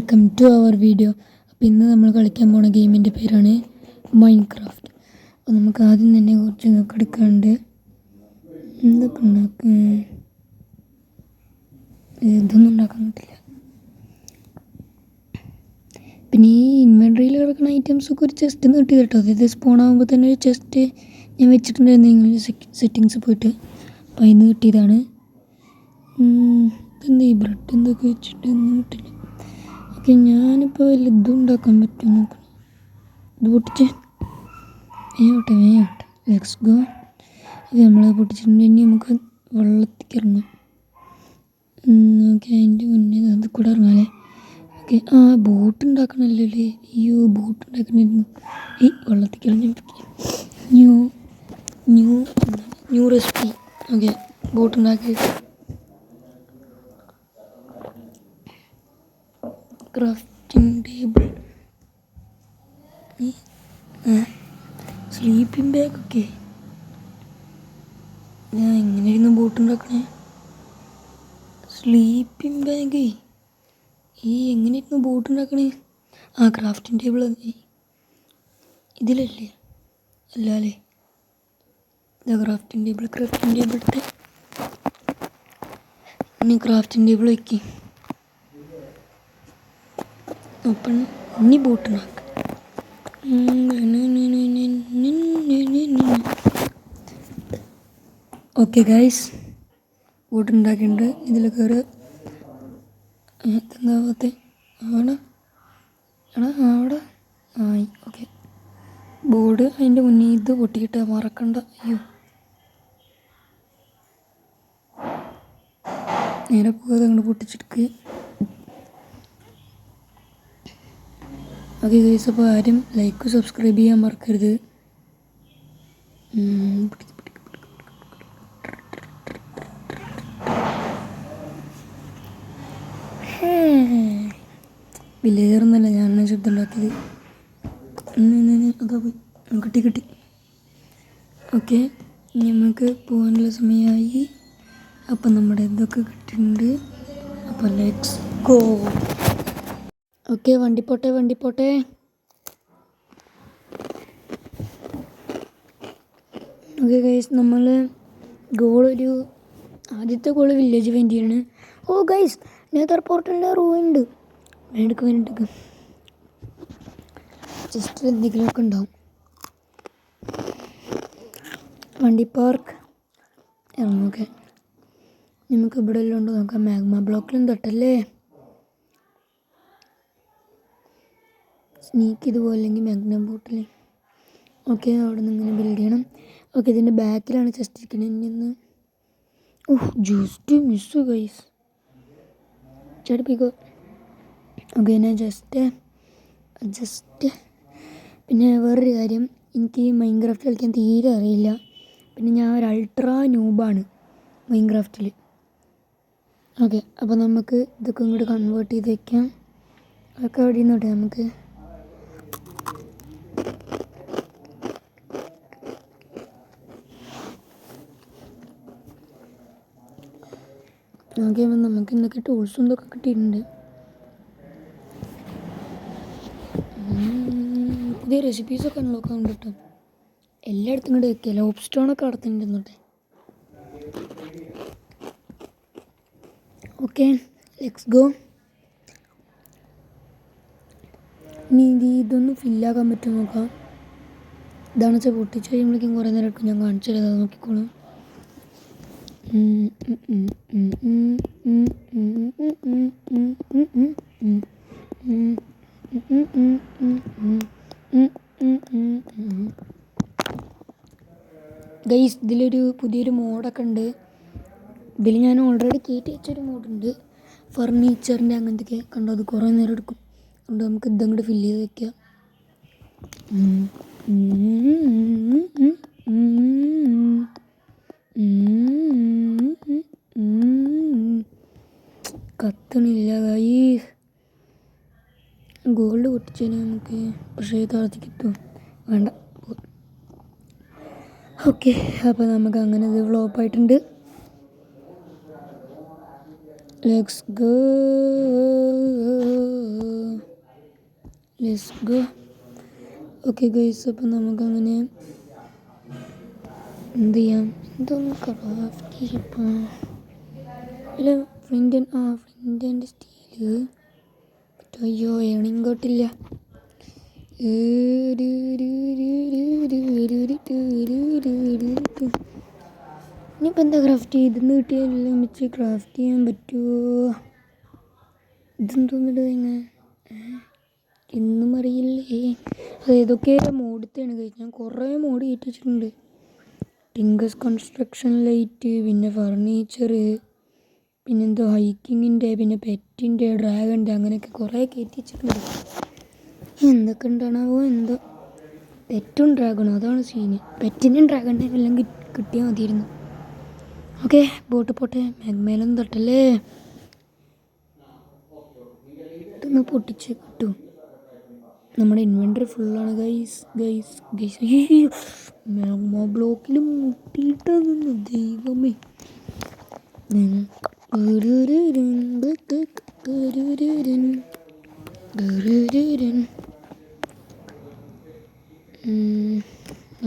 Welcome to our video. അപ്പോൾ ഇന്ന് നമ്മൾ കളിക്കാൻ പോണ ഗെയിമിൻ്റെ പേരാണ് മൈൻക്രാഫ്റ്റ്. അപ്പോൾ നമുക്ക് ആദ്യം തന്നെ കുറച്ച് ഇതൊക്കെ എടുക്കാണ്ട് എന്തൊക്കെ ഇതൊന്നും ഉണ്ടാക്കാൻ പറ്റില്ല. പിന്നെ ഈ ഇൻവെൻട്രിയിൽ കിടക്കുന്ന ഐറ്റംസൊക്കെ ഒരു ചെസ്റ്റ് കിട്ടി കേട്ടോ. അതായത് സ്പോൺ ആകുമ്പോൾ തന്നെ ഒരു ചെസ്റ്റ് ഞാൻ വെച്ചിട്ടുണ്ടായിരുന്നു നിങ്ങൾ സെറ്റിങ്സ് പോയിട്ട്, അപ്പോൾ അതിൽ നിന്ന് കിട്ടിയതാണ്. ഇതെന്താ ഈ ബ്രെഡ് എന്തൊക്കെ വെച്ചിട്ട് ഒന്നും കിട്ടില്ല. ഓക്കെ, ഞാനിപ്പോൾ വലിയ ഇതും ഉണ്ടാക്കാൻ പറ്റും നോക്കണം. ഇത് പൊട്ടിച്ച് വേയോട്ടെ ലെറ്റ്സ് ഗോ. അത് നമ്മൾ പൊട്ടിച്ചിട്ടുണ്ടെങ്കിൽ നമുക്ക് വെള്ളത്തിലേക്ക് ഇറങ്ങാം. ഓക്കെ, അതിൻ്റെ മുന്നേ അത് കൂടെ ഇറങ്ങാമല്ലേ. ഓക്കെ, ബോട്ട് ഉണ്ടാക്കണമല്ലോ അല്ലേ. അയ്യോ, ബോട്ട് ഉണ്ടാക്കണമായിരുന്നു. ഈ വെള്ളത്തിലേക്ക് ഇറങ്ങി ന്യൂ റെസിപ്പി. ഓക്കെ, ബോട്ട് ഉണ്ടാക്കി. ക്രാഫ്റ്റിംഗ് ടേബിൾ, സ്ലീപ്പിംഗ് ബാഗൊക്കെ. ഞാൻ എങ്ങനെയായിരുന്നു ബോട്ട് ഉണ്ടാക്കണേ? സ്ലീപ്പിംഗ് ബാഗ് എങ്ങനെയായിരുന്നു ബോട്ട് ഉണ്ടാക്കണേ? ക്രാഫ്റ്റിംഗ് ടേബിൾ ഇതിലല്ലേ? അല്ല അല്ലേ, ഇതാ ക്രാഫ്റ്റിംഗ് ടേബിൾ എടുത്ത് ഇനി ക്രാഫ്റ്റിംഗ് ടേബിൾ വയ്ക്കി. ഓപ്പൺ. ഇനി ബോട്ട് ഉണ്ടാക്കാം. ഓക്കെ ഗൈസ്, ബോട്ട് ഉണ്ടാക്കിയിട്ടുണ്ട്. ഇതിൽ കയറി എന്താവത്തെ അവിടെ ആയി. ഓക്കെ, ബോർഡ് അതിൻ്റെ മുന്നേ ഇത് പൊട്ടിയിട്ട് മറക്കണ്ട. അയ്യോ, നേരെ പോകാതെ അങ്ങോട്ട് പൊട്ടിച്ചെടുക്കുക. ഓക്കെ ഗൈസ്, അപ്പോൾ ആരും ലൈക്ക് സബ്സ്ക്രൈബ് ചെയ്യാൻ മറക്കരുത്. വില്ലേജറൊന്നുമല്ല, ഞാനാണ് ശബ്ദം ഉണ്ടാക്കിയത്. അതാ പോയി കിട്ടി. ഓക്കെ, നമുക്ക് പോകാനുള്ള സമയമായി. അപ്പം നമ്മുടെ ഇതൊക്കെ കിട്ടിയിട്ടുണ്ട്. അപ്പോൾ ലെറ്റ്സ് ഗോ. ഓക്കെ, വണ്ടി പോട്ടെ. ഓക്കെ ഗൈസ്, നമ്മൾ ആദ്യത്തെ ഗോള് വില്ലേജ് ഫൈൻഡ് ചെയ്യാണ്. ഓ ഗൈസ്, നേതർ പോർട്ടലിൻ്റെ റൂമുണ്ട്. വേണ്ടിക്ക് ജസ്റ്റ് എന്തെങ്കിലുമൊക്കെ ഉണ്ടാവും. വണ്ടി പാർക്ക്. ഓക്കെ, നമുക്ക് ഇവിടെ എല്ലാം ഉണ്ടോ നോക്കാം. മാഗ്മ ബ്ലോക്കിലും തൊട്ടല്ലേ. സ്നീക്ക് ഇതുപോലെ അല്ലെങ്കിൽ മാഗ്ന ബോട്ടിൽ. ഓക്കെ, അവിടെ നിന്ന് ഇങ്ങനെ ബിൽഡ് ചെയ്യണം. ഓക്കെ, ഇതിൻ്റെ ബാക്കിലാണ് ചെസ്റ്റ് ഇരിക്കുന്നത്. ഇനി ജസ്റ്റ് മിസ്സ് ഗൈസ്, ചടിപ്പിക്കോ. ഓക്കെ, ഞാൻ ജസ്റ്റ് പിന്നെ വേറൊരു കാര്യം, എനിക്ക് മൈൻക്രാഫ്റ്റ് കളിക്കാൻ തീരെ അറിയില്ല. പിന്നെ ഞാൻ ഒരു അൾട്രാ ന്യൂബാണ് മൈൻക്രാഫ്റ്റിൽ. ഓക്കെ, അപ്പോൾ നമുക്ക് ഇതൊക്കെ ഇങ്ങോട്ട് കൺവേർട്ട് ചെയ്ത് വയ്ക്കാം. അതൊക്കെ അവിടെ നിന്നോട്ടെ. നമുക്ക് ഓക്കെ, അപ്പം നമുക്ക് എന്തൊക്കെ ടൂൾസും ഇതൊക്കെ കിട്ടിയിട്ടുണ്ട്. പുതിയ റെസിപ്പീസൊക്കെ നോക്കാൻ കിട്ടും. എല്ലായിടത്തും ഇങ്ങോട്ട് വെക്കുക. ലോബ് സ്റ്റോണൊക്കെ അടത്തിട്ടുണ്ടെന്നോട്ടെ. Okay, let's go. ഇനി ഇതൊന്ന് ഫില്ലാക്കാൻ പറ്റുമോ നോക്കാം. ഇതാണ് വെച്ചാൽ പൊട്ടിച്ച് കഴിയുമ്പോഴേക്കും കുറേ നേരം എടുക്കും. ഞാൻ കാണിച്ചു തരാം, അത് നോക്കിക്കോളും. ഗൈസ്, ഇതിലൊരു പുതിയൊരു മോഡൊക്കെ ഉണ്ട്. ഇതിൽ ഞാൻ ഓൾറെഡി കയറ്റി വെച്ചൊരു മോഡുണ്ട്, ഫർണിച്ചറിൻ്റെ അങ്ങനത്തെയൊക്കെ. കണ്ടോ, അത് കുറേ നേരം എടുക്കും. അതുകൊണ്ട് നമുക്ക് ഇതങ്ങോട്ട് ഫില്ല് ചെയ്ത് വയ്ക്കാം. കത്തണില്ല ഗൈസ്. ഗോൾഡ് പൊട്ടിച്ചതിന് നമുക്ക് പക്ഷേ താഴത്തേക്ക് എത്തും. വേണ്ട. ഓക്കെ, അപ്പോൾ നമുക്ക് അങ്ങനെ ഇത് ഫ്ലോപ്പായിട്ടുണ്ട്. Let's go. Let's go. Okay guys, അപ്പം നമുക്കങ്ങനെ എന്ത് ചെയ്യാം, എന്തൊന്ന് ക്രാഫ്റ്റ് ചെയ്യപ്പം. ഇല്ല, ഫ്ലിൻ്റ് ആൻഡ് സ്റ്റീല്. അയ്യോ ഏണിങ്ങോട്ടില്ല. ഇനിയിപ്പോൾ എന്താ ക്രാഫ്റ്റ് ചെയ്തെന്ന് കിട്ടിയാലും വെച്ച് ക്രാഫ്റ്റ് ചെയ്യാൻ പറ്റുമോ? ഇതെന്തോന്നിട്ട് ഇങ്ങനെ എന്നും അറിയില്ലേ. അത് ഏതൊക്കെ മോഡത്തെയാണ് കഴിച്ചത്. ഞാൻ കുറേ മോഡ് കയറ്റി വെച്ചിട്ടുണ്ട്. ടിങ്കസ് കൺസ്ട്രക്ഷൻ ലൈറ്റ്, പിന്നെ ഫർണിച്ചർ, പിന്നെന്തോ ഹൈക്കിങ്ങിൻ്റെ, പിന്നെ പെറ്റിൻ്റെ, ഡ്രാഗണിൻ്റെ, അങ്ങനെയൊക്കെ കുറേ കയറ്റി വെച്ചിട്ടുണ്ട്. എന്തൊക്കെ ഉണ്ടാണാവോ എന്തോ. പെറ്റും ഡ്രാഗണും, അതാണ് സീന്. പെറ്റിൻ്റെയും ഡ്രാഗണിൻ്റെയും എല്ലാം കിട്ടിയാൽ മതിയായിരുന്നു. ഓക്കെ, ബോട്ട് പോട്ടെ, മേലൊന്നും തട്ടല്ലേ. ഇതൊന്ന് പൊട്ടിച്ച് കിട്ടും. നമ്മുടെ ഇൻവെൻ്ററി ഫുള്ളാണ് ഗൈസ്. ബ്ലോക്കിൽ മുട്ടിയിട്ടാ നിന്ന് ദൈവമേ.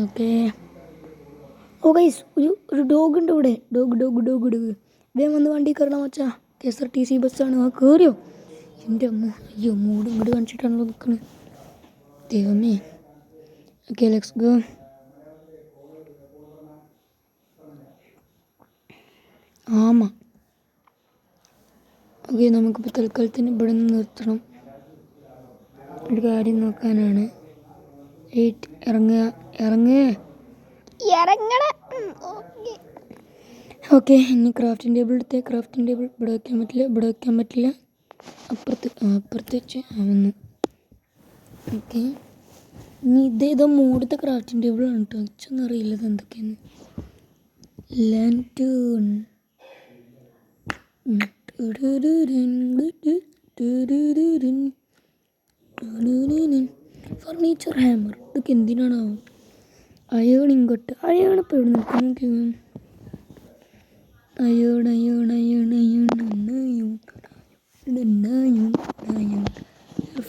ഓക്കെ. ഓ ഗൈസ്, ഒരു ഡോഗ് ഉണ്ട് ഇവിടെ. ഡോഗ് വേഗം വന്ന് വണ്ടി കയറണം മച്ചാ. KSRTC ബസ്സാണ്. ആ കയറിയോ? എൻ്റെ അമ്മ, അയ്യോ മൂട് ഇങ്ങോട്ട് കാണിച്ചിട്ടാണല്ലോ നിൽക്കുന്നത്. ദൈവമേ. Okay, let's go. ആമ. ഓക്കെ, നമുക്കിപ്പോൾ തൽക്കാലത്തിന് ഇവിടെ നിന്ന് നിർത്തണം. ഒരു കാര്യം നോക്കാനാണ്. ഇറങ്ങണേ. ഓക്കെ, ഇനി ക്രാഫ്റ്റിംഗ് ടേബിൾ എടുത്തേ. ക്രാഫ്റ്റിംഗ് ടേബിൾ ഇവിടെ വയ്ക്കാൻ പറ്റില്ല. അപ്പുറത്ത് വെച്ച് വന്നു. ഓക്കെ, ഇനി ഇതേതോ മൂടത്തെ ക്രാഫ്റ്റിംഗ് ടേബിളാണ് കേട്ടോ. ഇച്ചൊന്നും അറിയില്ല ഇത് എന്തൊക്കെയാണ്. ലാൻറ്റേൺ, ഫർണിച്ചർ ഹാമർ, ഇതൊക്കെ എന്തിനാണോ? അയേൺ ഇങ്ങോട്ട്. അയേണിപ്പോൾ എവിടെ നിൽക്കുന്നു? അയേൺ.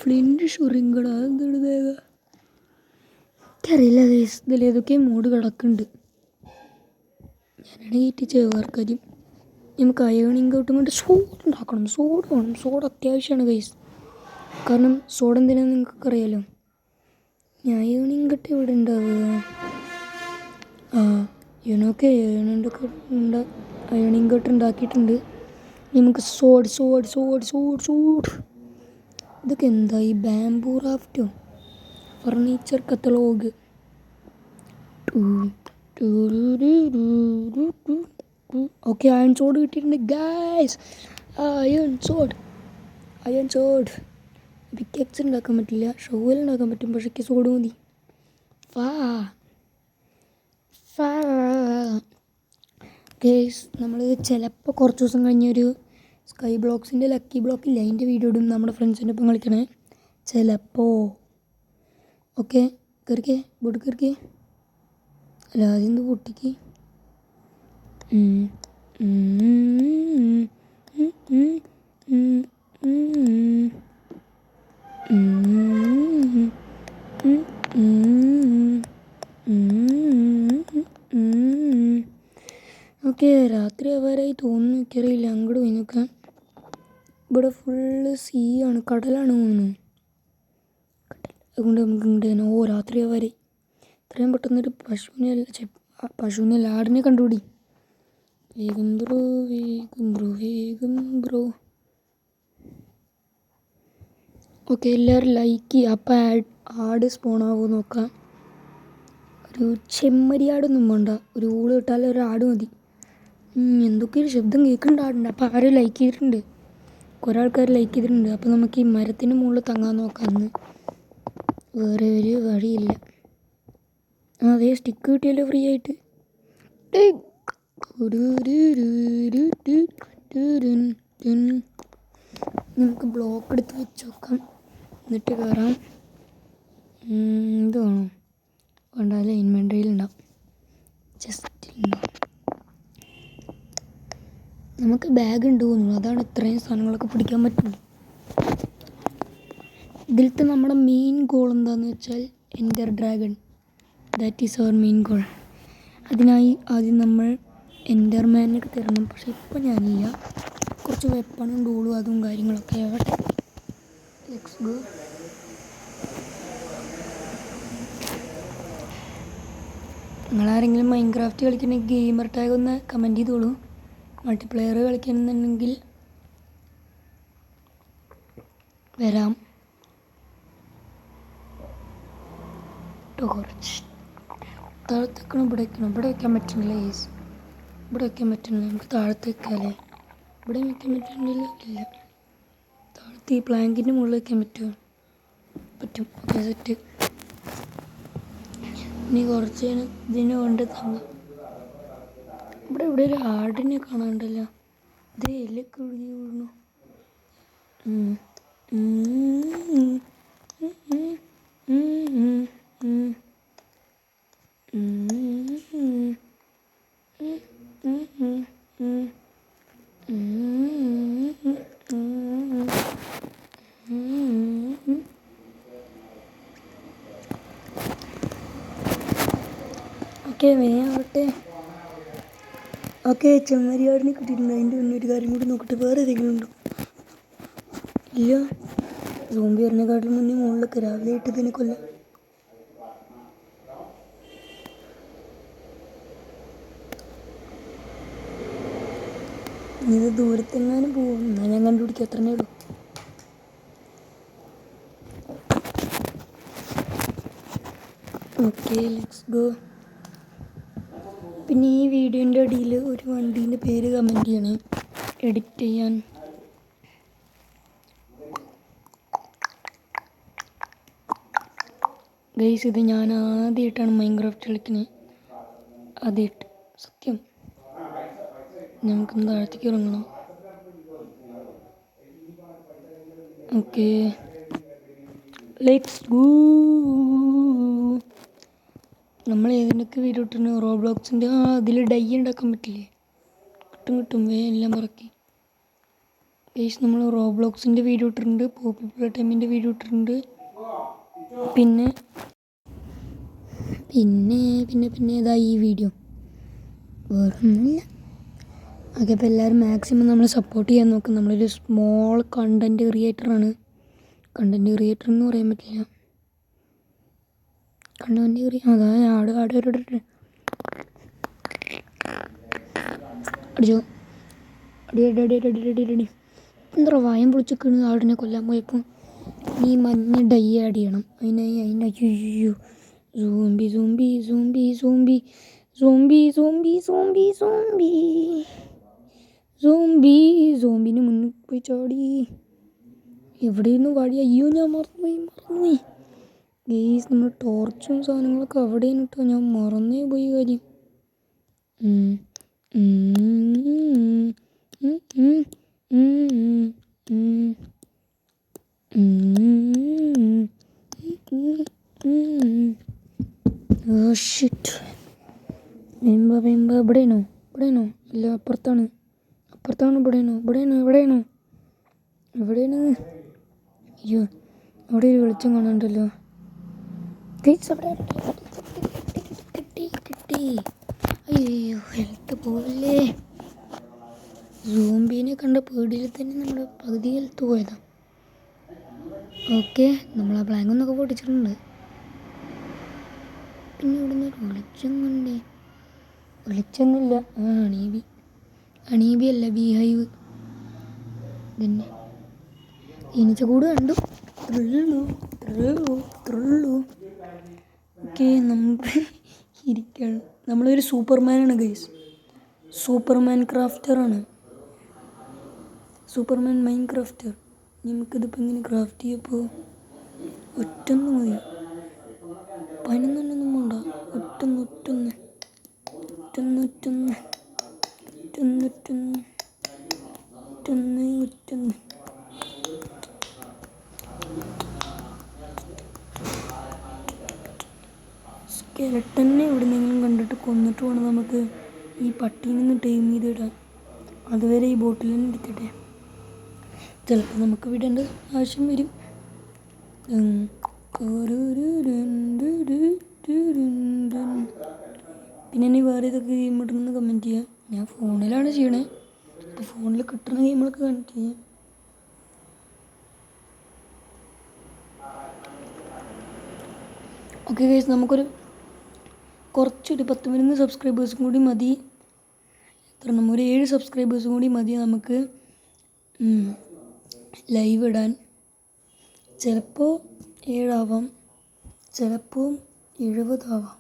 ഫ്ലിൻ്റ് ഷുറിങ്കട, എന്താണ് തേക? എനിക്കറിയില്ല. ഇതിലേതൊക്കെ മൂഡ് കിടക്കുന്നുണ്ട്. ഞാനാണ് കയറ്റിച്ച് കാര്യം. നമുക്ക് അയേൺ ഇങ്ങോട്ടും കൊണ്ട് സോഡ് ഉണ്ടാക്കണം. സോഡ് വേണം. സോഡ് അത്യാവശ്യമാണ് ഗൈസ്. കാരണം സോഡ് എന്തിനാണെന്ന് നിങ്ങൾക്കൊക്കെ അറിയാലോ. ഞാൻ അയേൺ ഇങ്ങോട്ട് ഇവിടെ ഉണ്ടാവുക. യുനോക്കെ അയേൺ ഇങ്ങോട്ട് ഉണ്ടാക്കിയിട്ടുണ്ട്. നമുക്ക് സോഡ്. ഇതൊക്കെ എന്താ? ഈ ബാംബൂ റാഫ്റ്റോ? ഫർണിച്ചർ കത്തലോഗ്. ഓക്കെ, അയൺ സോഡ് കിട്ടിയിട്ടുണ്ട് ഗൈസ്. അയൺ സോഡ്. പിക്കെക്സ് ഉണ്ടാക്കാൻ പറ്റില്ല, ഷോവൽ ഉണ്ടാക്കാൻ പറ്റും, പക്ഷേ സോഡ് മതി. ഗൈസ്, നമ്മൾ ചിലപ്പോൾ കുറച്ച് ദിവസം കഴിഞ്ഞൊരു സ്കൈ ബ്ലോക്സിൻ്റെ ലക്കി ബ്ലോക്കില്ല, അതിൻ്റെ വീഡിയോ ഇടും. നമ്മുടെ ഫ്രണ്ട്സിൻ്റെ ഒപ്പം കളിക്കണേ ചിലപ്പോൾ. ഓക്കെ, കയറിക്കേ, ബോട്ട് കയറിക്കേ. അല്ല, ആദ്യം എന്ത് പൊട്ടിക്ക്. ഓക്കെ, രാത്രി ആവാറായി തോന്നുന്നു. എനിക്കറിയില്ല, അങ്ങോട്ട് പോയി നോക്കാം. ഇവിടെ ഫുള്ള് സീ ആണ്, കടലാണ് തോന്നുന്നു. അതുകൊണ്ട് നമുക്ക് ഇങ്ങോട്ട് തന്നെ. ഓ, രാത്രി ആവാറായി. ഇത്രയും പെട്ടെന്നൊരു പശുവിനെ ആടിനെ കണ്ടുപിടി. വേഗം ബ്രോ. ഓക്കെ, എല്ലാവരും ലൈക്ക് ചെയ്യുക. അപ്പം ആട് സ്പോണാവോ നോക്കാം. ഒരു ചെമ്മരിയാടൊന്നും വേണ്ട, ഒരു ഊള് കിട്ടാൽ ഒരു ആട് മതി. എന്തൊക്കെയൊരു ശബ്ദം കേൾക്കുന്നുണ്ട് ആടുണ്ട്. അപ്പോൾ ആരും ലൈക്ക് ചെയ്തിട്ടുണ്ട്, കുറേ ആൾക്കാർ ലൈക്ക് ചെയ്തിട്ടുണ്ട്. അപ്പോൾ നമുക്ക് ഈ മരത്തിന് മുകളിൽ തങ്ങാൻ നോക്കാമെന്ന്. വേറെ ഒരു വഴിയില്ല. അതേ സ്റ്റിക്ക് കിട്ടിയല്ലോ ഫ്രീ ആയിട്ട്. നമുക്ക് ബ്ലോക്ക് എടുത്ത് വെച്ച് നോക്കാം, എന്നിട്ട് കയറാം. ഇത് വേണോ? വേണ്ടാല്ലേ, ഇൻവെൻ്ററിയിലുണ്ടാവും. നമുക്ക് ബാഗ് ഉണ്ട് തോന്നുന്നു, അതാണ് ഇത്രയും സാധനങ്ങളൊക്കെ പിടിക്കാൻ പറ്റുള്ളൂ. ഇതിലത്തെ നമ്മുടെ മെയിൻ ഗോൾ എന്താണെന്ന് വെച്ചാൽ Ender Dragon. That is our main goal. അതിനായി ആദ്യം നമ്മൾ എൻഡർമാനൊക്കെ തരണം. പക്ഷെ ഇപ്പോൾ ഞാനില്ല. കുറച്ച് വെപ്പണും ടൂളും അതും കാര്യങ്ങളൊക്കെ ആവട്ടെ. Let's go. നിങ്ങളാരെങ്കിലും മൈൻക്രാഫ്റ്റ് കളിക്കണമെങ്കിൽ ഗെയിമർ ടാഗ് ഒന്ന് കമൻറ്റ് ചെയ്തോളൂ. മൾട്ടിപ്ലെയർ കളിക്കണമെന്നുണ്ടെങ്കിൽ വരാം. കുറച്ച് താഴത്തേക്കണം. ഇവിടെ വയ്ക്കാൻ പറ്റുന്നില്ല. യേസ്, ഇവിടെ വയ്ക്കാൻ പറ്റുന്നില്ല. നമുക്ക് താഴത്ത് വയ്ക്കാമല്ലേ? ഇവിടെ വയ്ക്കാൻ പറ്റുന്നില്ല. ഇല്ല, താഴത്ത് ഈ പ്ലാങ്കിൻ്റെ മുകളിൽ വയ്ക്കാൻ പറ്റുമോ? പറ്റും. Okay, set. ഇനി കുറച്ച് ഇതിന് കൊണ്ട് താങ്ങാം. ഇവിടെ ഒരു ആടിനെ കാണാണ്ടല്ലോ. ഇത് എല്ലൊക്കെ ഒഴുകി വീണു. ഓക്കെ, വേഗാവട്ടെ. ഓക്കെ, ചെമ്മരിയാടിനെ കിട്ടിയിട്ടുണ്ട്. അതിൻ്റെ മുന്നേ ഒരു കാര്യം കൂടി നോക്കട്ടെ, വേറെ ഏതെങ്കിലും ഉണ്ടോ? ഇല്ല. സോംബി വരുന്നേക്കാട്ടിലും മുന്നേ മുകളിലൊക്കെ രാവിലെ ഇട്ട് ഇതിനെ കൊല്ലാം. ഇത് ദൂരത്തെങ്ങാനും പോകും. എന്നാൽ ഞാൻ കണ്ടുപിടിക്കുക. അത്രേ ഉള്ളൂ. Okay, let's go. പിന്നെ ഈ വീഡിയോൻ്റെ അടിയിൽ ഒരു വണ്ടീൻ്റെ പേര് കമൻറ്റ് ചെയ്യണേ, എഡിറ്റ് ചെയ്യാൻ. ഗൈസ്, ഇത് ഞാൻ ആദ്യമായിട്ടാണ് മൈൻക്രാഫ്റ്റ് കളിക്കുന്നത്. ആദ്യമായിട്ട്, സത്യം. നമുക്കൊന്ന് താഴത്തേക്ക് ഇറങ്ങണം. Okay, let's go. നമ്മൾ ഏതിനൊക്കെ വീഡിയോ ഇട്ടിട്ടുണ്ട്? റോബ്ലോക്സിൻ്റെ അതിൽ ഡൈ ഉണ്ടാക്കാൻ പറ്റില്ലേ? കിട്ടും. എല്ലാം പറക്കി. ഗൈസ്, നമ്മൾ റോബ്ലോക്സിൻ്റെ വീഡിയോ ഇട്ടിട്ടുണ്ട്, പോപ്പി പ്ലേ ടൈമിൻ്റെ വീഡിയോ ഇട്ടിട്ടുണ്ട്. പിന്നെ ഇതാ ഈ വീഡിയോ. വേറൊന്നുമില്ല. ഓക്കെ, അപ്പോൾ എല്ലാവരും മാക്സിമം നമ്മൾ സപ്പോർട്ട് ചെയ്യാൻ നോക്കും. നമ്മളൊരു സ്മോൾ കണ്ടൻറ്റ് ക്രിയേറ്ററാണ്. കണ്ടൻറ്റ് ക്രിയേറ്റർ എന്ന് പറയാൻ പറ്റില്ല. അതാ അടിച്ചോ. അടി. എന്താ വായം പൊളിച്ചൊക്കെയാണ് ആടിനെ കൊല്ലാൻ പോയപ്പോൾ. ഈ മഞ്ഞ ഡൈ ആഡ് ചെയ്യണം. അതിൻ്റെ അയ്യോ, സോംബിന് മുന്നിൽ പോയി ചാടി. എവിടെയിരുന്നു വാടി? അയ്യോ, ഞാൻ മറന്നുപോയി. ഗെയ്സ്, നമ്മൾ ടോർച്ചും സാധനങ്ങളൊക്കെ അവിടെയാണ് കേട്ടോ. ഞാൻ മറന്നേ പോയി കാര്യം. ഇവിടെയാണോ? ഇല്ല, അപ്പുറത്താണ്. ഇവിടെയാണോ? അയ്യോ, അവിടെ ഒരു വെളിച്ചം കാണാണ്ടല്ലോ. കിട്ടി. അയ്യോ, ഹെൽത്ത് പോവല്ലേ. സോംബീനെ കണ്ട പേടിയിൽ തന്നെ നമ്മുടെ പകുതി ഹെൽത്ത് പോയതാ. ഓക്കെ, നമ്മൾ ആ പ്ലാങ്കൊന്നൊക്കെ പൊട്ടിച്ചിട്ടുണ്ട്. പിന്നെ ഇവിടെ നിന്ന് വെളിച്ചം കണ്ടേ. വെളിച്ചൊന്നുമില്ല. അണീബി അല്ല, ബീ ഹൈവ് തന്നെ. കൂട് കണ്ടു. ഓക്കെ, നമുക്ക് ഇരിക്കണം. നമ്മളൊരു സൂപ്പർമാനാണ് ഗൈസ്. സൂപ്പർമാൻ ക്രാഫ്റ്ററാണ്. സൂപ്പർമാൻ മൈൻക്രാഫ്റ്റർ. നമുക്കിതിപ്പോൾ എങ്ങനെ ക്രാഫ്റ്റ് ചെയ്യപ്പോൾ? ഒറ്റൊന്ന് മതി. 11 വേണ്ട. ഒറ്റൊന്ന്. സ്കെലട്ടനെ എവിടെന്നെങ്കിലും കണ്ടിട്ട് കൊന്നിട്ട് വേണം നമുക്ക് ഈ പട്ടീനെ നിന്ന് ടൈം ചെയ്തിടാൻ. അതുവരെ ഈ ബോട്ടിൽ തന്നെ എടുത്തിട്ടെ. ചിലപ്പോൾ നമുക്ക് വിടേണ്ട ആവശ്യം വരും. പിന്നെ ഇനി വേറെ ഇതൊക്കെ ഗെയിം ഇടണമെന്ന് കമൻറ്റ് ചെയ്യാം. ഞാൻ ഫോണിലാണ് ചെയ്യണേ. അപ്പോൾ ഫോണിൽ കിട്ടുന്ന ഗെയിമുകളൊക്കെ കമൻറ്റ് ചെയ്യാം. ഓക്കെ ഗൈസ്, നമുക്കൊരു കുറച്ചൊരു 10-11 സബ്സ്ക്രൈബേഴ്സും കൂടി മതി. എത്രണ്ണം, ഒരു 7 സബ്സ്ക്രൈബേഴ്സും കൂടി മതി നമുക്ക് ലൈവ് ഇടാൻ. ചിലപ്പോൾ 7 ആവാം, ചിലപ്പോൾ 70 ആവാം.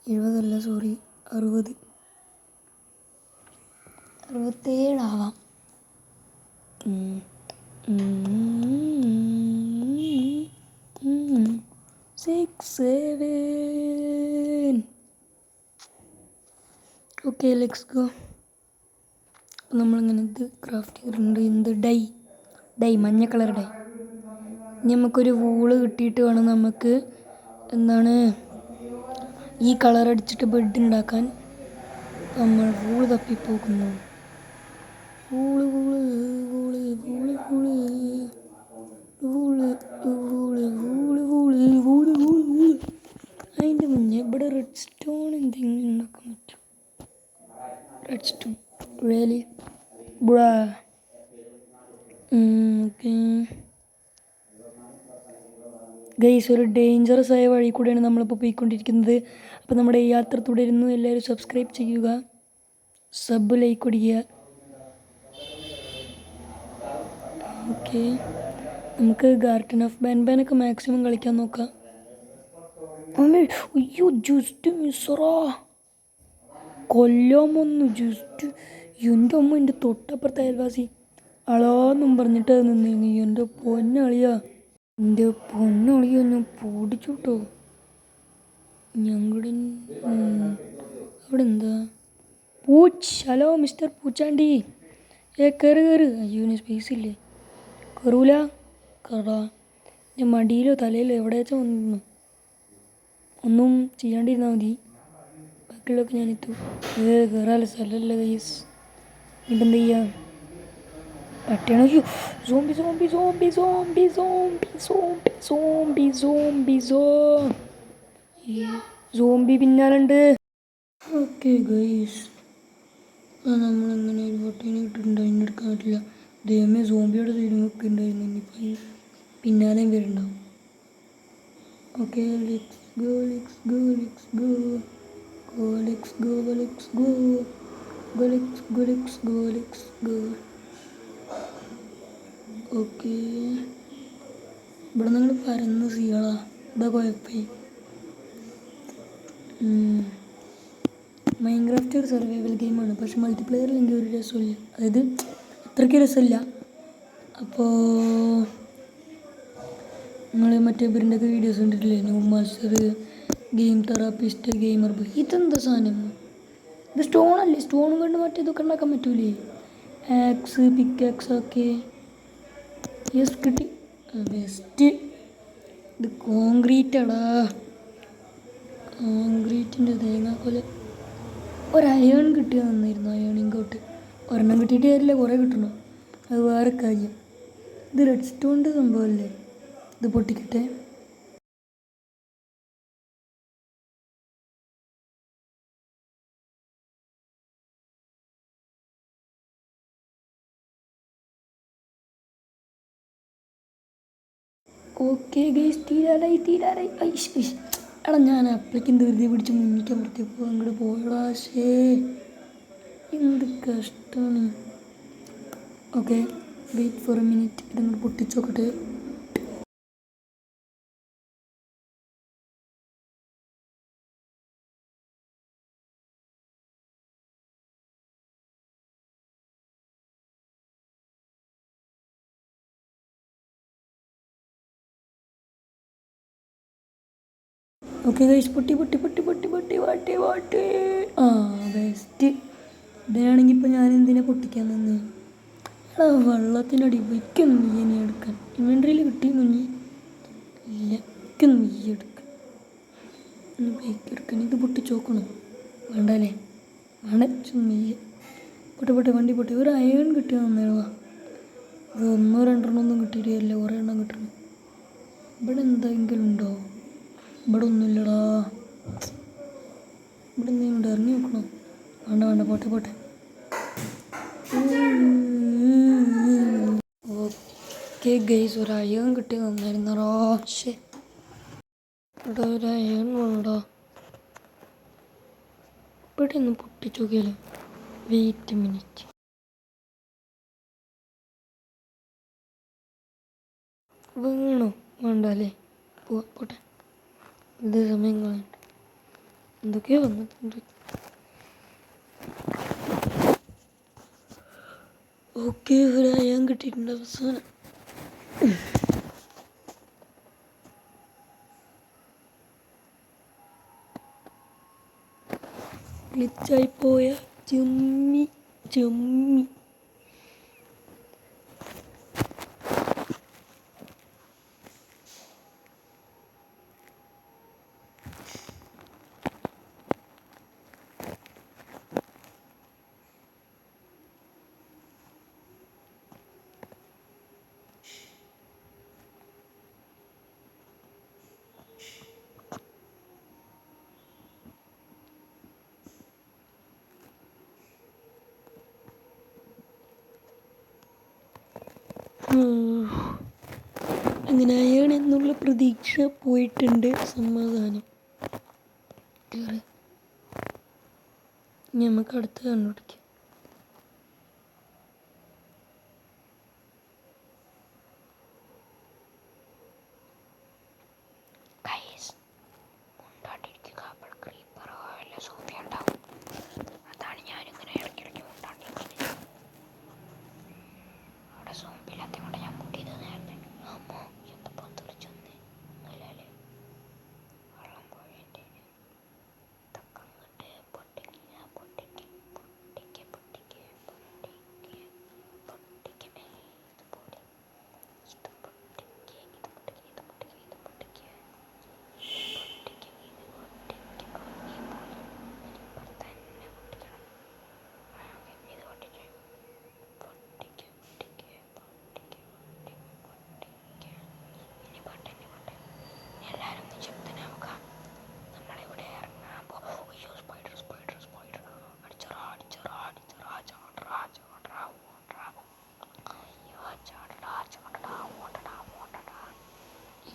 70 അല്ല, സോറി, 67 ആവാം. 6, 7. Okay, let's go. അപ്പോൾ നമ്മളിങ്ങനെ ഇത് ക്രാഫ്റ്റ് ചെയ്തിട്ടുണ്ട്. എന്ത് ഡൈ മഞ്ഞ കളർ ഡൈ. ഇനി നമുക്കൊരു വൂള് കിട്ടിയിട്ട് വേണം നമുക്ക് എന്താണ് ഈ കളർ അടിച്ചിട്ട് ബെഡ് ഉണ്ടാക്കാൻ. നമ്മൾ വൂള് തപ്പിപ്പോക്കുന്നു. Wool wool wool wool wool wool wool wool wool wool wool. അതിൻ്റെ മുന്നേ ഇവിടെ റെഡ് സ്റ്റോൺ എന്തെങ്കിലും ഉണ്ടാക്കാൻ പറ്റും. റെഡ് സ്റ്റോൺ റിയലി ബ്രാ. ഓക്കെ ഗൈസ്, ഒരു ഡേഞ്ചറസ് ആയ വഴി കൂടെയാണ് നമ്മളിപ്പോൾ പോയിക്കൊണ്ടിരിക്കുന്നത്. അപ്പോൾ നമ്മുടെ ഈ യാത്ര തുടരുന്നു. എല്ലാവരും സബ്സ്ക്രൈബ് ചെയ്യുക, സബ് ലൈക്ക് കൊടുക്കുക. ഓക്കെ, നമുക്ക് ഗാർഡൻ ഓഫ് ബാൻബാനൊക്കെ മാക്സിമം കളിക്കാൻ നോക്കാം. അയ്യോ, ജസ്റ്റ് മിസ്സറാ, കൊല്ലാമൊന്നു ജസ്റ്റ്. എൻ്റെ അമ്മ, എൻ്റെ തൊട്ടപ്പുറത്തെ അയൽവാസി അളാന്നും പറഞ്ഞിട്ട് നിന്നിരുന്നു. എൻ്റെ പൊന്നളിയാ, എൻ്റെ പൊന്നളിയോ, ഞാൻ പൊടിച്ചു കേട്ടോ. ഞങ്ങളുടെ അവിടെ എന്താ ഹലോ മിസ്റ്റർ പൂച്ചാണ്ടി, കയറ്. അയ്യോ, സ്പേസ് ഇല്ലേ, കയറൂല. കയറാ, എൻ്റെ മടിയിലോ തലയിലോ എവിടെ വെച്ചാൽ വന്നിരുന്നു. ഒന്നും ചെയ്യാണ്ടിരുന്നാൽ മതി, ബാക്കിയുള്ളതൊക്കെ ഞാനെത്തു. കയറാല്ല സ്ഥലമല്ല ഗൈസ്. ഇപ്പം എന്ത് ചെയ്യാം? പട്ടിയാണോ? അയ്യോ, zombie zombie zombie zombie zombie zombie zombie zombie zombie പിന്നാലുണ്ട്. ഓക്കെ ഗൈസ്, നമ്മളിങ്ങനെ ഒരു പട്ടീനെ ഇട്ടിട്ടുണ്ട്, അതിനെടുക്കാൻ പറ്റില്ല. ദൈവമേ, സോംബിയുടെ സൈഡ് ഒക്കെ ഉണ്ടായിരുന്നു. ഇനിയിപ്പോൾ പിന്നാലെയും വരുന്നുണ്ടാവും. Okay, let's go let's go let's go go let's go let's go go let's go let's go let's go. Okay, ഇവിടെ നിങ്ങൾ പരന്ന് സീകളാ, ഇതാ കുഴപ്പമായി. മൈൻക്രാഫ്റ്റ് ഒരു സർവൈവൽ ഗെയിമാണ്, പക്ഷെ മൾട്ടിപ്ലെയറിൽ എനിക്ക് ഒരു രസമില്ല. അതായത് അത്രയ്ക്ക് രസമില്ല. അപ്പോൾ നിങ്ങൾ മറ്റേ ഇവരിൻ്റെയൊക്കെ വീഡിയോസ് കണ്ടിട്ടില്ലേ, noob master, game therapist, gamer boy. ഇതെന്താ സാധനം? ഇത് സ്റ്റോണല്ലേ? സ്റ്റോണും കൊണ്ട് മറ്റേ ഇതൊക്കെ ഉണ്ടാക്കാൻ പറ്റൂലേ? ആക്സ്, പിക്കാക്സ് ഒക്കെ. യെസ്, കിട്ടി. ബെസ്റ്റ്. ഇത് കോൺക്രീറ്റാടാ, കോൺക്രീറ്റിൻ്റെ തേങ്ങാക്കൊല. ഒരു അയൺ കിട്ടിയാൽ നന്നായിരുന്നു. അയണിങ്ങോട്ട് ഒരെണ്ണം കിട്ടിയിട്ട് കാര്യമില്ല, കുറേ കിട്ടണം, അത് വേറെ കാര്യം. ഇത് റെഡ് സ്റ്റോണിൻ്റെ സംഭവമല്ലേ? ഇത് പൊട്ടിക്കട്ടെ. ഓക്കെ ഗൈസ്, തീരാറായി. എടാ, ഞാൻ അപ്പളേക്കും ധൃതി പിടിച്ച് മുന്നിട്ട് അമർത്തിയപ്പോൾ അങ്ങോട്ട് പോയടാ. ശേ, എന്ത് കഷ്ടമാണ്. Okay, wait for a minute, ഇതങ്ങോട്ട് പൊട്ടിച്ച് നോക്കട്ടെ. ഓക്കെ ഗൈസ്, പൊട്ടി. ആ, ബെസ്റ്റ്. ഇതിനാണെങ്കിൽ ഇപ്പോൾ ഞാൻ എന്തിനാ പൊട്ടിക്കാൻ നിന്ന്? എടാ, വെള്ളത്തിനടി വയ്ക്കൊന്നും നീ എടുക്കാൻ. ഇൻവെൻട്രിയിൽ കിട്ടി മുങ്ങി ഇല്ല, വയ്ക്കൊന്നും നീ എടുക്കാൻ. ഒന്ന് ബൈക്ക് എടുക്കാൻ. ഇത് പൊട്ടിച്ച് നോക്കണം, വേണ്ടല്ലേ? വേണ്ട, ചുമ്മിയ പൊട്ടെ വണ്ടി പൊട്ടി. ഒരു അയൺ കിട്ടിയാൽ നന്നായിരുവാ. അത് 1-2 എണ്ണം ഒന്നും കിട്ടിയിട്ടില്ല, കുറേ എണ്ണം കിട്ടണം. ഇവിടെ എന്തെങ്കിലും ഉണ്ടോ? ഇവിടെ ഒന്നുമില്ലടാ. ഇവിടെ എന്തെങ്കിലും ഉണ്ട്, ഇറങ്ങി നോക്കണോ? വേണ്ട പോട്ടെ. ഓക്കെ ഗൈസ്, ഒരു അയൺ കിട്ടി നന്നായിരുന്നോ. ഇവിടെ ഒരു അയൺ വേണോടാ. ഇവിടെ ഒന്ന് പൊട്ടിച്ചു നോക്കിയാലോ. Wait minute. വേണോ? വേണ്ട അല്ലേ? പോട്ടെ. ഇത് സമയം കളയണ്ട. എന്തൊക്കെയോ വന്നിട്ടുണ്ട്. ഓക്കെ, ഒരു അയൺ കിട്ടിയിട്ടുണ്ട് അവസാനം. ഗ്ലിച്ചായി പോയ ചെമ്മി. അങ്ങനെ അയൺ എന്നുള്ള പ്രതീക്ഷ പോയിട്ടുണ്ട്. സമാധാനം. നമുക്ക് അടുത്ത് കണ്ടുപിടിക്കാം.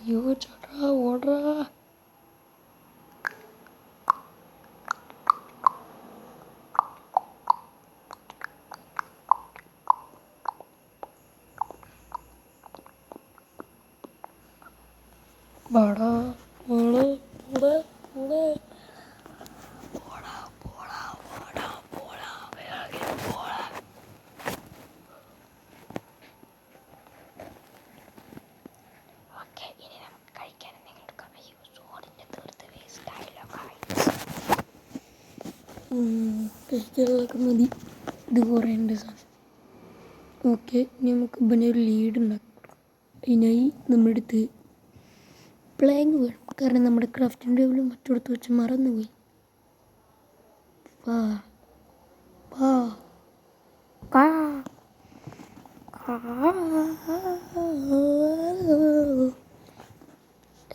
അയ്യോ ചേട്ടാ, ഓടറാ. വാടാ പോടാ. കഴിക്കാനുള്ളതൊക്കെ മതി. ഇത് കുറേ ഉണ്ട് സാധനം. ഓക്കെ, ഇനി നമുക്ക് പിന്നെ ഒരു ലീഡ് ഉണ്ടാക്കാം. അതിനായി നമ്മുടെ അടുത്ത് പ്ലാങ്ക് വേണം. കാരണം നമ്മുടെ ക്രാഫ്റ്റിംഗ് ടേബിൾ മറ്റൊടുത്ത് വെച്ച് മറന്നുപോയി.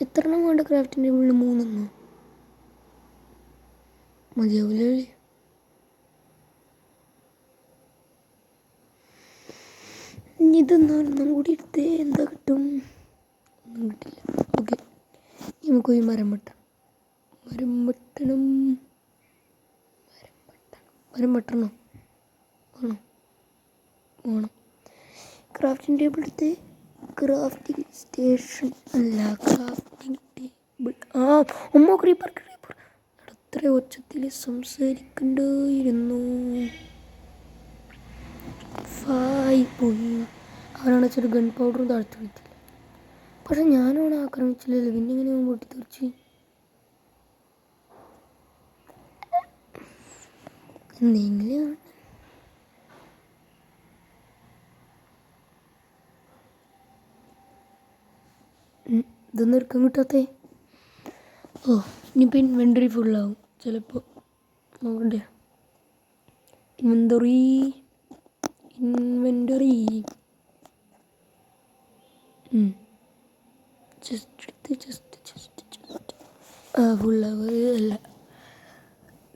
എത്ര എണ്ണം വേണ്ട ക്രാഫ്റ്റിംഗ് ടേബിളിൽ? 3 മതിയാവില്ലേ? ഇതൊന്നും കൂടി എടുത്ത് എന്താ കിട്ടും? ഒന്നും കിട്ടില്ല. ഓക്കെ, നമുക്ക് പോയി മരം വെട്ടണം. വെട്ടണോ? വേണം. ക്രാഫ്റ്റിംഗ് ടേബിൾ എടുത്ത് ക്രാഫ്റ്റിംഗ് സ്റ്റേഷൻ അല്ല, ക്രാഫ്റ്റിംഗ് ടേബിൾ. ക്രീപ്പർ എത്ര ഒച്ചത്തിൽ സംസാരിക്കണ്ടായിരുന്നു. പോയി. അവരാണ് വെച്ചൊരു ഗൺ പൗഡറും താഴ്ത്തി വിട്ടില്ല. പക്ഷെ ഞാനവിടെ ആക്രമിച്ചില്ലല്ലോ. പിന്നെ ഇങ്ങനെ പൊട്ടിത്തെറിച്ച് എന്തെങ്കിലും. ഇതൊന്നും എടുക്കാൻ കിട്ടാത്തേ. ഇനിയിപ്പോൾ ഇൻവെൻ്ററി ഫുള്ളാവും ചിലപ്പോൾ. നോക്കണ്ടേ? ഇൻവെൻ്ററി ഫുള്ള് അല്ല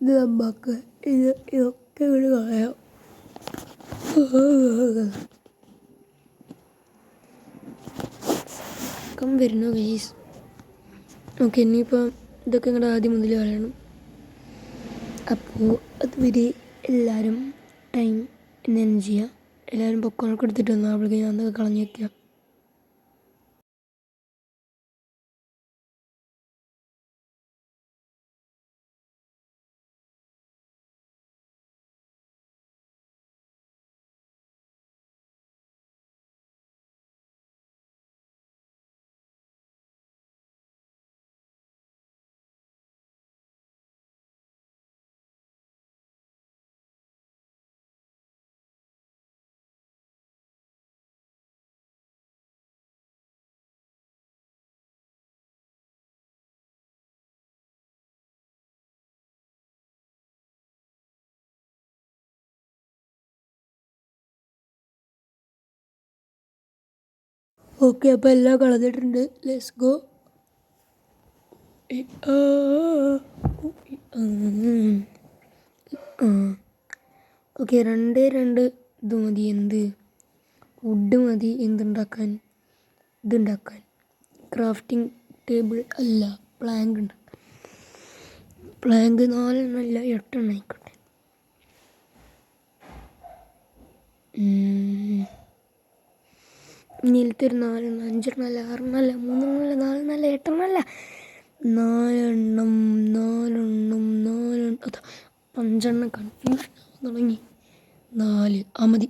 ഇത് നമുക്ക് ഇതൊക്കെ ഇവിടെ കളയാം. വരുന്നു ഗൈസ്. ഓക്കെ, ഇനിയിപ്പം ഇതൊക്കെ ഇങ്ങോട്ട് ആദ്യം മുതൽ കളയണം. അപ്പോൾ അതുവരെ എല്ലാവരും ടൈം എന്നെ ചെയ്യുക. എല്ലാവരും പൊക്കോണൊക്കെ എടുത്തിട്ട് വന്നാൽ അപ്പോഴേക്കും ഞാൻ അതൊക്കെ കളഞ്ഞ് വയ്ക്കുക. ഓക്കെ, അപ്പോൾ എല്ലാം കളഞ്ഞിട്ടുണ്ട്. Let's go. ഓക്കെ, 2 ഇത് മതി. എന്ത് വുഡ് മതി എന്തുണ്ടാക്കാൻ? ഇതുണ്ടാക്കാൻ ക്രാഫ്റ്റിംഗ് ടേബിൾ അല്ല, പ്ലാങ്ക് ഉണ്ടാക്കാൻ. പ്ലാങ്ക് 4 അല്ല 8 ആയിക്കോട്ടെ. ഇനിയിലത്തെ ഒരു 4 5 6 3 4 8 അതാ 5 കൺഫ്യൂഷൻ തുടങ്ങി. 4 മതി.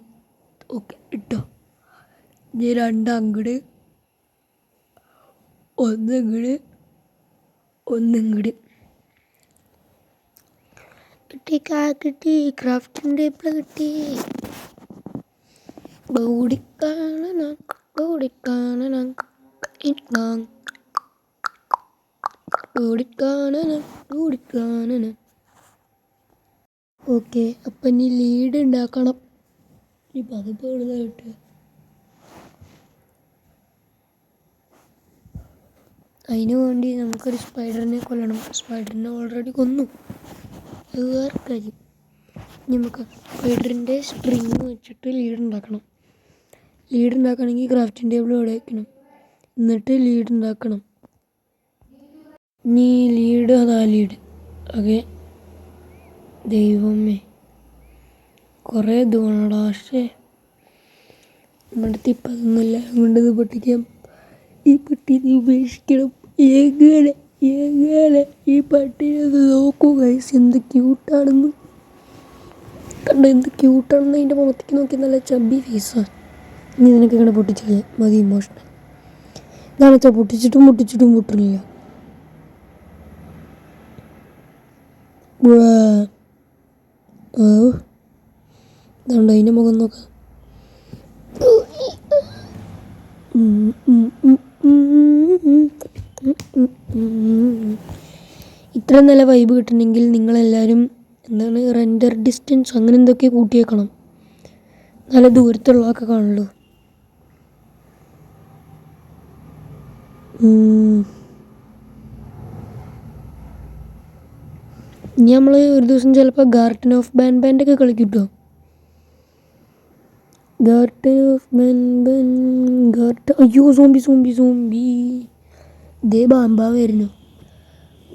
ഓക്കെ, ഇട്ടോ. ഇനി 2 അങ്ങട്, 1 ഇങ്ങട്, 1 ഇങ്ങട്. കിട്ടി. ക്രാഫ്റ്റിംഗ് ടേബിൾ കിട്ടി. ഓക്കെ, അപ്പം ഇനി ലീഡ് ഉണ്ടാക്കണം. ഇപ്പം അതിപ്പോൾ എഴുതായിട്ട് അതിന് വേണ്ടി നമുക്കൊരു സ്പൈഡറിനെ കൊല്ലണം. സ്പൈഡറിനെ ഓൾറെഡി കൊന്നു, അത് വേറെ കാര്യം. നമുക്ക് സ്പൈഡറിൻ്റെ സ്ട്രിങ് വെച്ചിട്ട് ലീഡ് ഉണ്ടാക്കണം. ലീഡ് ഉണ്ടാക്കണമെങ്കിൽ ക്രാഫ്റ്റിംഗ് ടേബിൾ ഇവിടെ വയ്ക്കണം, എന്നിട്ട് ലീഡ് ഉണ്ടാക്കണം. ഇനി ലീഡ് ലീഡ്. ഓക്കെ, ദൈവമേ കുറേ ഇത് വേണടാ. പക്ഷേ നമ്മുടെ ഇപ്പം അതൊന്നുമില്ല. അതുകൊണ്ട് ഇത് പൊട്ടിക്കാം. ഈ പട്ടി ഉപേക്ഷിക്കണം. എങ്ങനെ ഈ പട്ടീനെ നോക്കൂ ഗൈസ്, എന്ത് ക്യൂട്ടാണെന്ന്. കണ്ടോ എന്ത് ക്യൂട്ടാണെന്ന്. അതിൻ്റെ മുഖത്തേക്ക് നോക്കി നല്ല ചബ്ബി ഫേസാണ്. ഇനി നിനക്ക് ഇങ്ങനെ പൊട്ടിച്ചില്ലേ മതി. ഇമോഷണൽ ഇതാണ് വെച്ചാൽ പൊട്ടിച്ചിട്ടും പൊട്ടില്ല. ഇതുണ്ട് അതിൻ്റെ മുഖം നോക്കാം. ഇത്ര നല്ല വൈബ് കിട്ടണമെങ്കിൽ നിങ്ങളെല്ലാവരും എന്താണ് റെൻഡർ ഡിസ്റ്റൻസ് അങ്ങനെ എന്തൊക്കെ കൂട്ടിയേക്കണം. നല്ല ദൂരത്തുള്ളതൊക്കെ കാണുള്ളൂ. ഇനി നമ്മൾ ഒരു ദിവസം ചിലപ്പോൾ ഗാർഡൻ ഓഫ് ബാൻഡൊക്കെ കളിക്കും കേട്ടോ. അയ്യോ സോംബി ദേ ബാമ്പാ വരുന്നു.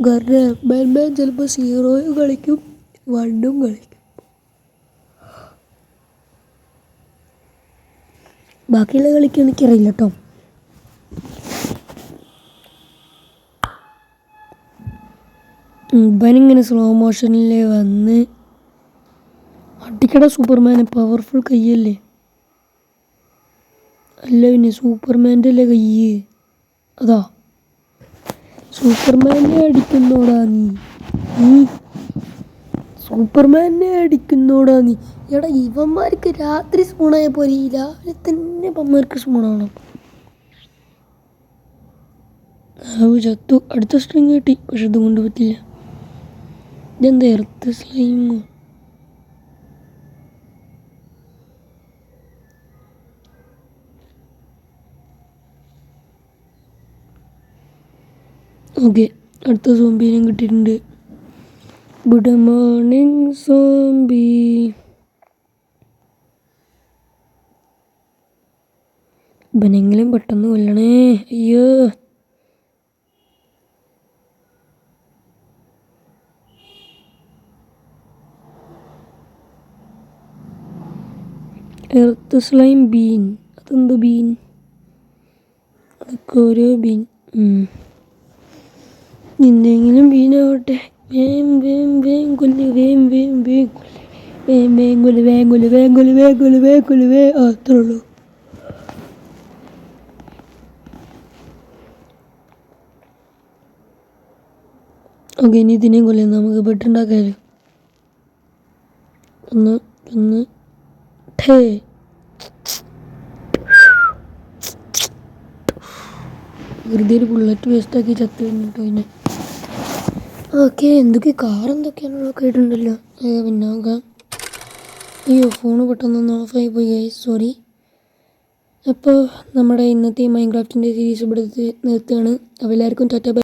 ഗാർഡൻ ഓഫ് ബാൻ ചിലപ്പോൾ 0 കളിക്കും, 1 കളിക്കും. ബാക്കിയുള്ള കളിക്ക് എനിക്കറിയില്ല കേട്ടോ. ഇവനിങ്ങനെ സ്ലോ മോഷനിൽ വന്ന് അടിക്കട. സൂപ്പർമാന് പവർഫുൾ കയ്യല്ലേ? അല്ല പിന്നെ സൂപ്പർമാൻ്റെ അല്ലേ കയ്യ്? അതാ സൂപ്പർമാനെ അടിക്കുന്നോടാ നീ. സൂപ്പർമാനെ അടിക്കുന്നോടാ നീ. എടാ ഇവന്മാർക്ക് രാത്രി സ്പൂണായ പോലെ രാവിലെ തന്നെ ഇവന്മാർക്ക് സ്പൂണാണ്. ചത്തു. അടുത്ത സ്ട്രിങ് കിട്ടി, പക്ഷെ ഇത് കൊണ്ട് പറ്റില്ല. ഇതെന്താ എർത്ത് സ്ലൈമോ? ഓക്കെ, അടുത്ത സോംബീനും കിട്ടിയിട്ടുണ്ട്. Good morning zombie. ഇവനെങ്കിലും പെട്ടെന്ന് കൊല്ലണേ. അയ്യോ, എർത്ത് സ്ലൈം ബീൻ. അതെന്ത് ബീൻ? അതൊക്കെ ഓരോ ബീൻ. എന്തെങ്കിലും ബീനാവട്ടെ. വേം വേം വേം കൊല്ല്, വേം വേം വേം കൊല്ല്, വേം വേം കൊല്ല്, വേം കൊല്ല്, വേം കൊല്ല്, വേം കൊല്ല്, വേം കൊല്ല്, വേ. അത്രേ ഉള്ളൂ. ഓക്കെ, ഇനി ഇതിനെയും കൊല്ലും. നമുക്ക് പെട്ടുണ്ടാക്കാമല്ലോ. ഒന്ന് ഠേ. വെറുതെ ഒരു ബുള്ളറ്റ് വേസ്റ്റാക്കി ചത്ത് കഴിഞ്ഞിട്ടോ ഇതിനെ. ഓക്കെ, എന്തൊക്കെ കാർ എന്തൊക്കെയാണല്ലോ കേട്ടിട്ടുണ്ടല്ലോ. പിന്നെ നോക്കാം. അയ്യോ, ഫോണ് പെട്ടെന്നൊന്ന് ഓഫായി പോയി ഗൈസ്, സോറി. അപ്പോൾ നമ്മുടെ ഇന്നത്തെ മൈൻക്രാഫ്റ്റിൻ്റെ സീരീസ് ഇവിടെ നിർത്തുകയാണ്. അപ്പോൾ എല്ലാവർക്കും ടാറ്റ ബൈ.